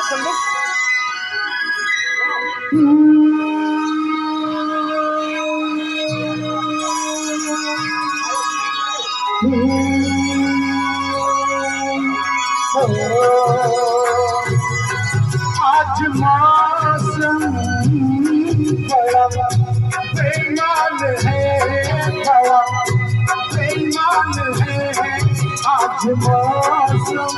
आज मौसम बड़ा बेईमान है, बड़ा बेईमान है। आज मौसम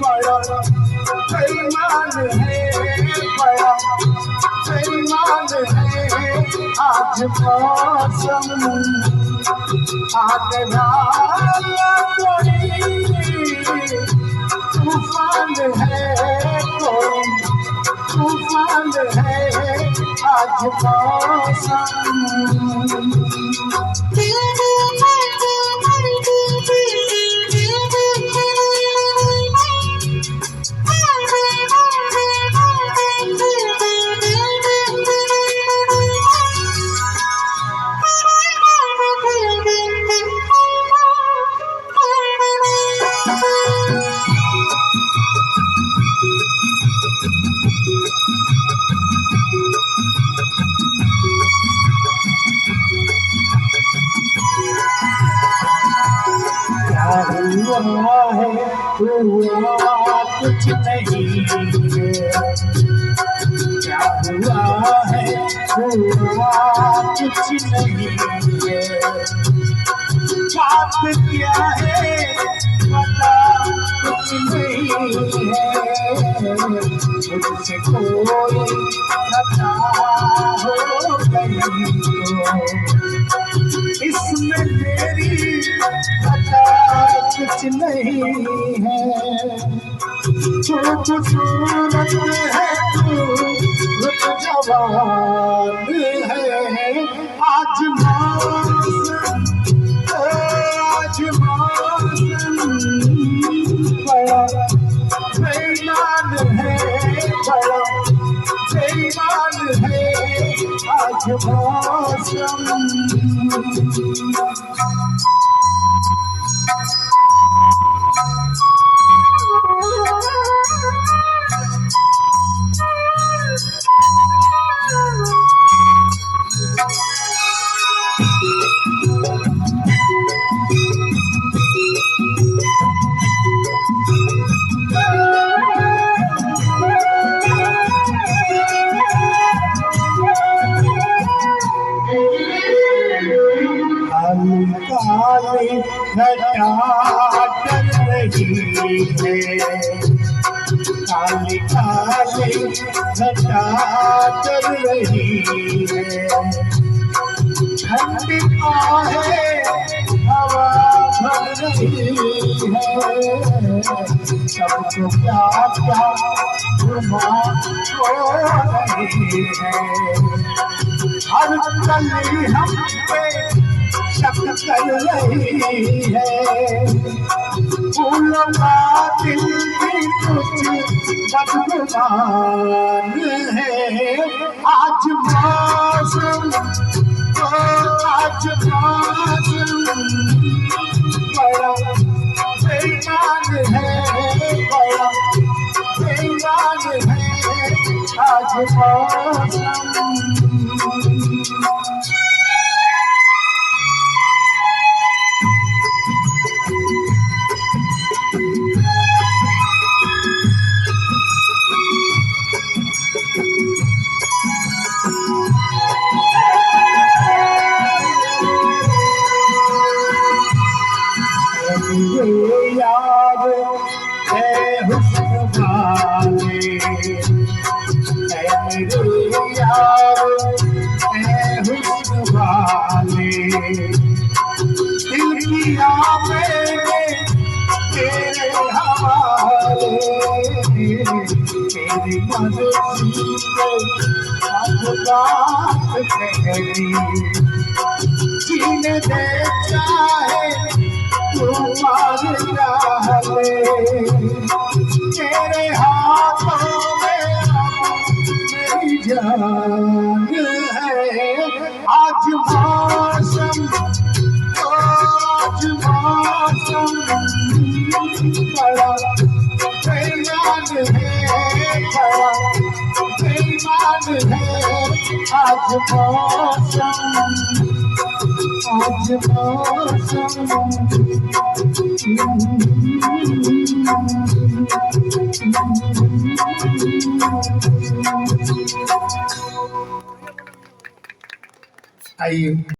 बड़ा बेईमान है, बड़ा बेईमान है। आज मौसम आगरा कोई तूफान है, कोई तूफान है। आज मौसम हुआ है, हुआ कुछ नहीं है। क्या हुआ है, हुआ कुछ नहीं है। बात क्या है पता कुछ नहीं है। मुझसे कोई खता हो गई तो इसमें मेरी पता कुछ नहीं है। खूबसूरत है तू, रुत जवान है। आज मौसम बड़ा बेईमान है, बड़ा बेईमान है। आज मौसम काली घटा कर रही है, काली काली घटा कर रही है। ठंडी आहे हवा भर रही है। सबको क्या क्या घुमा हो रही है। हर गली हम पे शक कर रही है। फूलों का दिल भी कुछ बदगुमान है। आज मौसम बड़ा बेईमान है, बड़ा बेईमान है। आज मौसम याद है हुस्न वाले, मेरे यार है हुस्न वाले। दिल किया मैंने तेरे हवाले। तेरी मर्जी पे अब बात ठहरी। जीने दे चाहे तू मार डाले। तेरे हाथों में मेरी जान है। आज मौसम बड़ा बेईमान है, बड़ा बेईमान है आज मौसम, आज मौसम। आइए।